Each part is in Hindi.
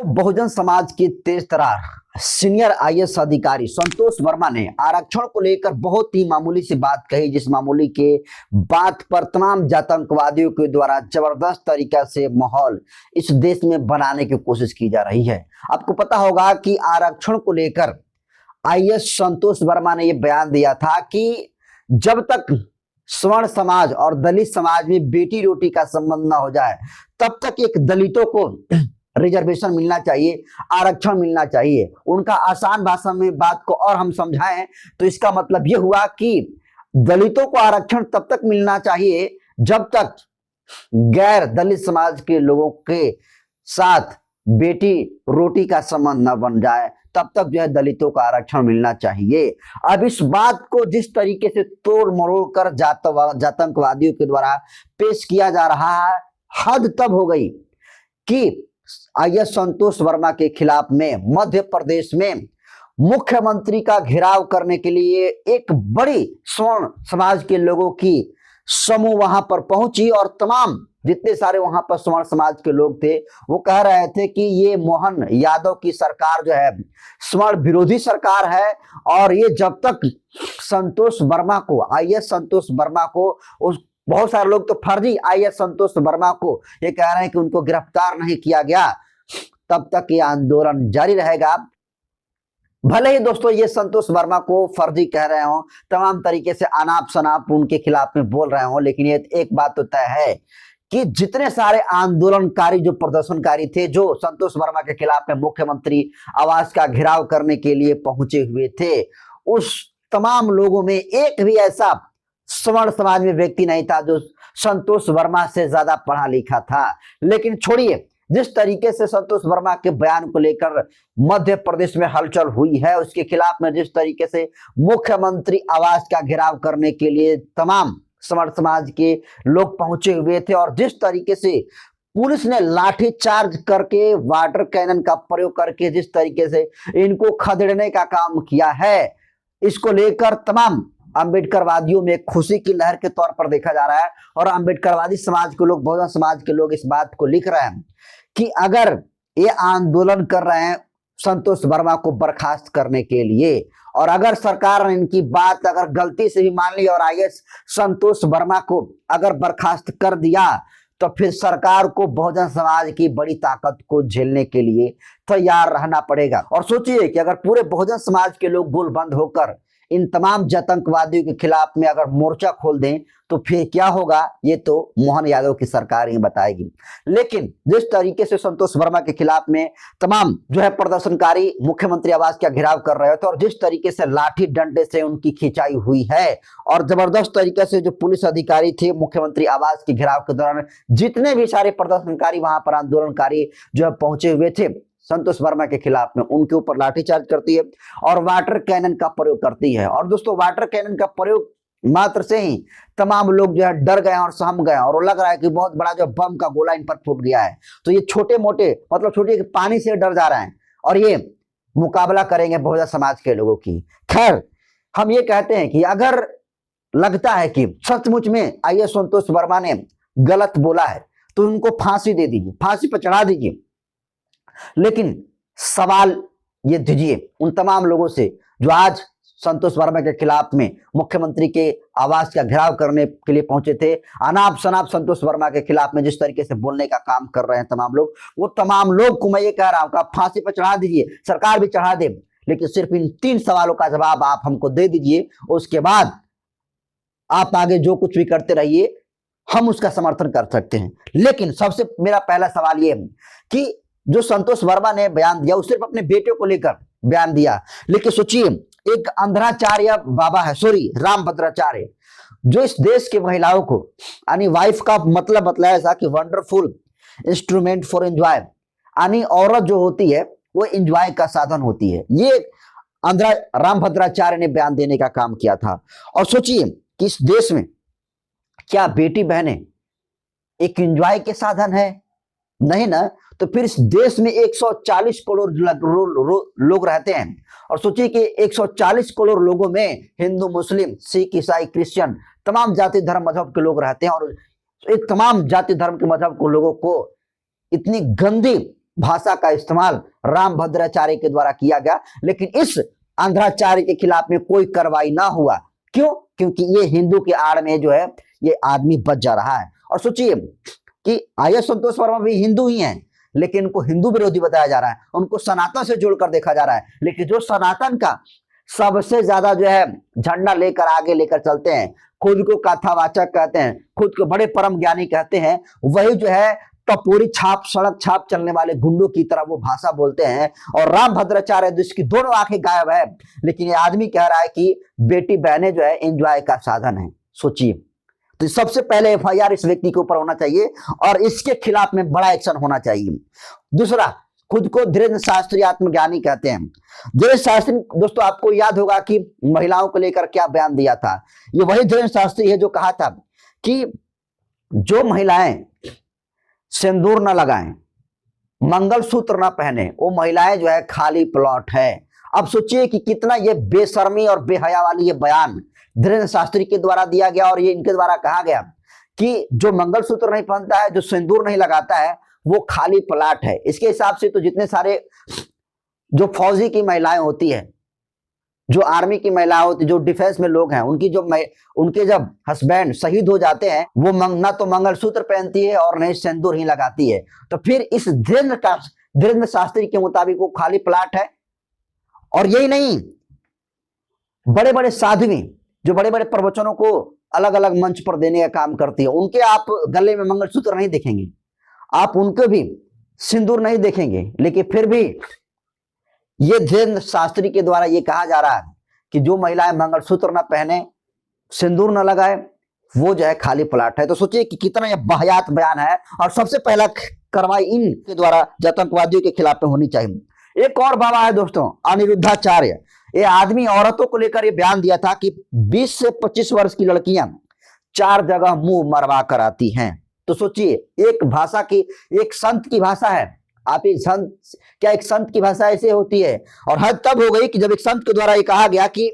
बहुजन समाज के तेज तर्रार सीनियर आईएएस अधिकारी संतोष वर्मा ने आरक्षण को लेकर बहुत ही मामूली सी बात कही, जिस मामूली के बात पर तमाम आतंकवादियों के द्वारा जबरदस्त तरीका से माहौल इस देश में बनाने की कोशिश की जा रही है। आपको पता होगा कि आरक्षण को लेकर आईएएस संतोष वर्मा ने यह बयान दिया था कि जब तक स्वर्ण समाज और दलित समाज में बेटी रोटी का संबंध न हो जाए तब तक एक दलितों को रिजर्वेशन मिलना चाहिए, आरक्षण मिलना चाहिए। उनका आसान भाषा में बात को और हम समझाएं तो इसका मतलब यह हुआ कि दलितों को आरक्षण तब तक मिलना चाहिए जब तक गैर दलित समाज के लोगों के साथ बेटी रोटी का संबंध न बन जाए, तब तक जो है दलितों का आरक्षण मिलना चाहिए। अब इस बात को जिस तरीके से तोड़ मरोड़ कर आतंकवादियों के द्वारा पेश किया जा रहा है, हद तब हो गई कि आईएएस संतोष वर्मा के खिलाफ में मध्य प्रदेश में मुख्यमंत्री का घेराव करने के लिए एक बड़ी स्वर्ण समाज के लोगों की समूह वहां पर पहुंची और तमाम जितने सारे वहां पर स्वर्ण समाज के लोग थे वो कह रहे थे कि ये मोहन यादव की सरकार जो है स्वर्ण विरोधी सरकार है और ये जब तक संतोष वर्मा को आईएएस संतोष वर्मा को उस बहुत सारे लोग तो फर्जी आईएएस संतोष वर्मा को ये कह रहे हैं कि उनको गिरफ्तार नहीं किया गया तब तक ये आंदोलन जारी रहेगा। भले ही दोस्तों ये संतोष वर्मा को फर्जी कह रहे हो, तमाम तरीके से अनाप शनाप उनके खिलाफ में बोल रहे हो, लेकिन ये एक बात तो तय है कि जितने सारे आंदोलनकारी जो प्रदर्शनकारी थे जो संतोष वर्मा के खिलाफ में मुख्यमंत्री आवास का घेराव करने के लिए पहुंचे हुए थे, उस तमाम लोगों में एक भी ऐसा स्वर्ण समाज में व्यक्ति नहीं था जो संतोष वर्मा से ज्यादा पढ़ा लिखा था। लेकिन छोड़िए, जिस तरीके से संतोष वर्मा के बयान को लेकर मध्य प्रदेश में हलचल हुई है, उसके खिलाफ में जिस तरीके से मुख्यमंत्री आवास का घेराव करने के लिए तमाम स्वर्ण समाज के लोग पहुंचे हुए थे और जिस तरीके से पुलिस ने लाठी चार्ज करके वाटर कैनन का प्रयोग करके जिस तरीके से इनको खदेड़ने का काम किया है, इसको लेकर तमाम अम्बेडकरवादियों में खुशी की लहर के तौर पर देखा जा रहा है। और अम्बेडकरवादी समाज के लोग, बहुजन समाज के लोग इस बात को लिख रहे हैं कि अगर ये आंदोलन कर रहे हैं संतोष वर्मा को बर्खास्त करने के लिए और अगर सरकार ने इनकी बात अगर गलती से भी मान ली और आईएएस संतोष वर्मा को अगर बर्खास्त कर दिया तो फिर सरकार को बहुजन समाज की बड़ी ताकत को झेलने के लिए तैयार रहना पड़ेगा। और सोचिए कि अगर पूरे बहुजन समाज के लोग गोलबंद होकर इन तमाम आतंकवादियों के खिलाफ में अगर मोर्चा खोल दें तो फिर क्या होगा, ये तो मोहन यादव की सरकार ही बताएगी। लेकिन जिस तरीके से संतोष वर्मा के खिलाफ में तमाम जो है प्रदर्शनकारी मुख्यमंत्री आवास का घेराव कर रहे थे और जिस तरीके से लाठी डंडे से उनकी खिंचाई हुई है और जबरदस्त तरीके से जो पुलिस अधिकारी थे मुख्यमंत्री आवास के घेराव के दौरान जितने भी सारे प्रदर्शनकारी वहां पर आंदोलनकारी जो है पहुंचे हुए थे संतोष वर्मा के खिलाफ में, उनके ऊपर लाठीचार्ज करती है और वाटर कैनन का प्रयोग करती है। और दोस्तों वाटर कैनन का प्रयोग मात्र से ही तमाम लोग जो है डर गए और सहम गए और वो लग रहा है कि बहुत बड़ा जो बम का गोला इन पर फूट गया है। तो ये छोटे मोटे मतलब छोटे पानी से डर जा रहे हैं और ये मुकाबला करेंगे बहुजन समाज के लोगों की। खैर, हम ये कहते हैं कि अगर लगता है कि सचमुच में आईएएस संतोष वर्मा ने गलत बोला है तो उनको फांसी दे दीजिए, फांसी पर चढ़ा दीजिए। लेकिन सवाल ये दीजिए उन तमाम लोगों से जो आज संतोष वर्मा के खिलाफ में मुख्यमंत्री के आवास का घेराव करने के लिए पहुंचे थे, अनाप शनाप संतोष वर्मा के खिलाफ में जिस तरीके से बोलने का काम कर रहे हैं तमाम लोग, वो तमाम लोग को मैं ये कह रहा हूं कि फांसी पर चढ़ा दीजिए, सरकार भी चढ़ा दे, लेकिन सिर्फ इन 3 सवालों का जवाब आप हमको दे दीजिए। उसके बाद आप आगे जो कुछ भी करते रहिए, हम उसका समर्थन कर सकते हैं। लेकिन सबसे मेरा पहला सवाल ये है कि जो संतोष वर्मा ने बयान दिया वो सिर्फ अपने बेटे को लेकर बयान दिया, लेकिन सोचिए एक अंधराचार्य बाबा है, सॉरी रामभद्राचार्य, जो इस देश के महिलाओं को यानी वाइफ का मतलब ऐसा कि वंडरफुल इंस्ट्रूमेंट फॉर एंजॉय, यानी औरत जो होती है वो एंजॉय का साधन होती है, ये रामभद्राचार्य ने बयान देने का काम किया था। और सोचिए कि इस देश में क्या बेटी बहनें एक एंजॉय के साधन है? नहीं ना। तो फिर इस देश में 140 करोड़ लोग रहते हैं और सोचिए कि 140 करोड़ लोगों में हिंदू, मुस्लिम, सिख, ईसाई, क्रिश्चियन तमाम जाति धर्म मजहब के लोग रहते हैं और एक तमाम जाति धर्म के मजहब के लोगों को इतनी गंदी भाषा का इस्तेमाल रामभद्राचार्य के द्वारा किया गया, लेकिन इस आंध्राचार्य के खिलाफ में कोई कार्रवाई ना हुआ। क्यों? क्योंकि ये हिंदू के आड़ में जो है ये आदमी बच जा रहा है। और सोचिए कि आईएएस संतोष वर्मा भी हिंदू ही हैं, लेकिन उनको हिंदू विरोधी बताया जा रहा है, उनको सनातन से जोड़कर देखा जा रहा है। लेकिन जो सनातन का सबसे ज्यादा जो है झंडा लेकर आगे लेकर चलते हैं, खुद को कथावाचक कहते हैं, खुद को बड़े परम ज्ञानी कहते हैं, वही जो है टपोरी छाप सड़क छाप चलने वाले गुंडों की तरह वो भाषा बोलते हैं। और रामभद्राचार्य जिसकी दोनों आंखें गायब है, लेकिन ये आदमी कह रहा है कि बेटी बहनें जो है एंजॉय का साधन है। सोचिए, तो सबसे पहले एफआईआर इस व्यक्ति के ऊपर होना चाहिए और इसके खिलाफ में बड़ा एक्शन होना चाहिए। दूसरा, खुद को धीरेन्द्र शास्त्री आत्मज्ञानी कहते हैं। धीरेन्द्र शास्त्री दोस्तों आपको याद होगा कि महिलाओं को लेकर क्या बयान दिया था। ये वही धीरेन्द्र शास्त्री है जो कहा था कि जो महिलाएं सिंदूर न लगाएं, मंगलसूत्र न पहने, वो महिलाएं जो है खाली प्लॉट है। अब सोचिए कि कितना ये बेशर्मी और बेहया वाली ये बयान धीरेन्द्र शास्त्री के द्वारा दिया गया और ये इनके द्वारा कहा गया कि जो मंगलसूत्र नहीं पहनता है, जो सिंदूर नहीं लगाता है, वो खाली प्लाट है। इसके हिसाब से तो जितने सारे जो फौजी की महिलाएं होती है, जो आर्मी की महिलाएं होती, जो डिफेंस में लोग हैं, उनके जब हस्बैंड शहीद हो जाते हैं, वो ना तो मंगलसूत्र पहनती है और नहीं सिंदूर ही लगाती है। तो फिर इस धीरेन्द्र शास्त्री के मुताबिक वो खाली प्लाट है। और यही नहीं, बड़े बड़े साध्वी जो बड़े बड़े प्रवचनों को अलग अलग मंच पर देने का काम करती है, उनके आप गले में मंगलसूत्र नहीं देखेंगे, आप उनके भी सिंदूर नहीं देखेंगे। लेकिन फिर भी ये धीरेन्द्र शास्त्री के द्वारा ये कहा जा रहा है कि जो महिलाएं मंगलसूत्र न पहने, सिंदूर न लगाए, वो जो है खाली प्लाट है। तो सोचिए कि कितना यह वाहियात बयान है। और सबसे पहला कार्रवाई इनके द्वारा आतंकवादियों के खिलाफ में होनी चाहिए। एक और बाबा है दोस्तों, अनिरुद्धाचार्य। ये आदमी औरतों को लेकर ये बयान दिया था कि 20 से 25 वर्ष की लड़कियां 4 जगह मुंह मरवा कर आती हैं। तो सोचिए, एक भाषा की, एक संत की भाषा है। आप एक संत, क्या एक संत की भाषा ऐसे होती है? और हद तब हो गई कि जब एक संत के द्वारा ये कहा गया कि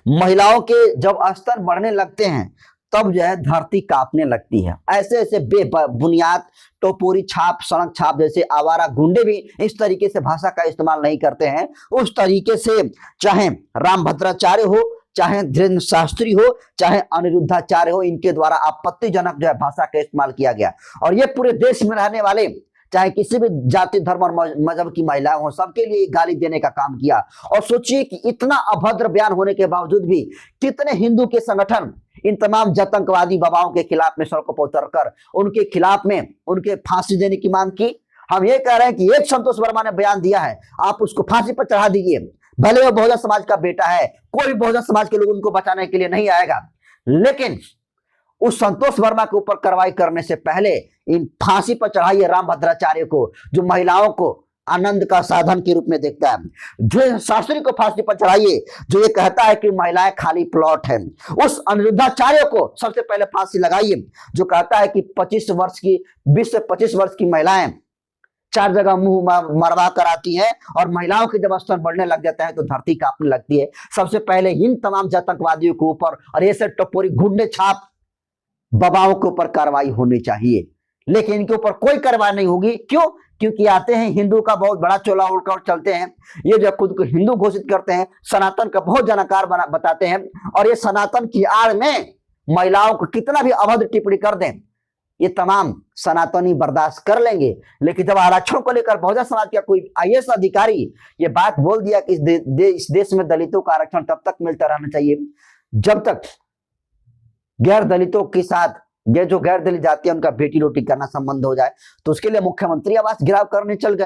महिलाओं के जब स्तर बढ़ने लगते हैं तब जो है धरती कांपने लगती है। ऐसे ऐसे बेबुनियाद टोपोरी छाप सड़क छाप जैसे आवारा गुंडे भी इस तरीके से भाषा का इस्तेमाल नहीं करते हैं। उस तरीके से चाहे रामभद्राचार्य हो, चाहे धीरेन्द्र शास्त्री हो, चाहे अनिरुद्धाचार्य हो, इनके द्वारा आपत्तिजनक जो है भाषा का इस्तेमाल किया गया। और ये पूरे देश में रहने वाले चाहे किसी भी जाति धर्म और मजहब की महिलाएं हो, सबके लिए गाली देने का काम किया। और सोचिए कि इतना अभद्र बयान होने के बावजूद भी कितने हिंदू के संगठन इन तमाम आतंकवादी बाबाओं के खिलाफ में सड़कों पर उतरकर उनके खिलाफ में उनके फांसी देने की मांग की। हम ये कह रहे हैं कि एक संतोष वर्मा ने बयान दिया है, आप उसको फांसी पर चढ़ा दीजिए। भले वो बहुजन समाज का बेटा है, कोई बहुजन समाज के लोग उनको बचाने के लिए नहीं आएगा, लेकिन उस संतोष वर्मा के ऊपर कार्रवाई करने से पहले इन फांसी पर चढ़ाइए रामभद्राचार्य को, जो महिलाओं को आनंद का साधन के रूप में देखता है। जो शास्त्री को फांसी पर चढ़ाइए, जो ये कहता है कि महिलाएं खाली प्लॉट हैं। उस अनिरुद्धाचार्य को सबसे पहले फांसी लगाइए, जो कहता है कि 20 से 25 वर्ष की महिलाएं 4 जगह मुंह मरवा कर आती है और महिलाओं के जब स्तर बढ़ने लग जाता है तो धरती कांपने लगती है। सबसे पहले इन तमाम आतंकवादियों के ऊपर और ऐसे टपोरी गुंडे छाप बाबाओं के ऊपर कार्रवाई होनी चाहिए, लेकिन इनके ऊपर कोई कार्रवाई नहीं होगी। क्यों? क्योंकि आते हैं हिंदू का बहुत बड़ा चोला ओढ़कर चलते हैं। ये जो खुद को हिंदू घोषित करते हैं, सनातन का बहुत जानकार बताते हैं, और ये सनातन की आड़ में महिलाओं को कितना भी अभद्र टिप्पणी कर दें, ये तमाम सनातनी बर्दाश्त कर लेंगे। लेकिन जब आरक्षण को लेकर बहुजन समाज का कोई आईएएस अधिकारी ये बात बोल दिया कि इस देश में दलितों का आरक्षण तब तक मिलता रहना चाहिए जब तक गैर दलितों के साथ जो गैर दलित जाति है उनका बेटी रोटी करना संबंध हो जाए, तो उसके लिए मुख्यमंत्री आवास गिराव करने चल गए।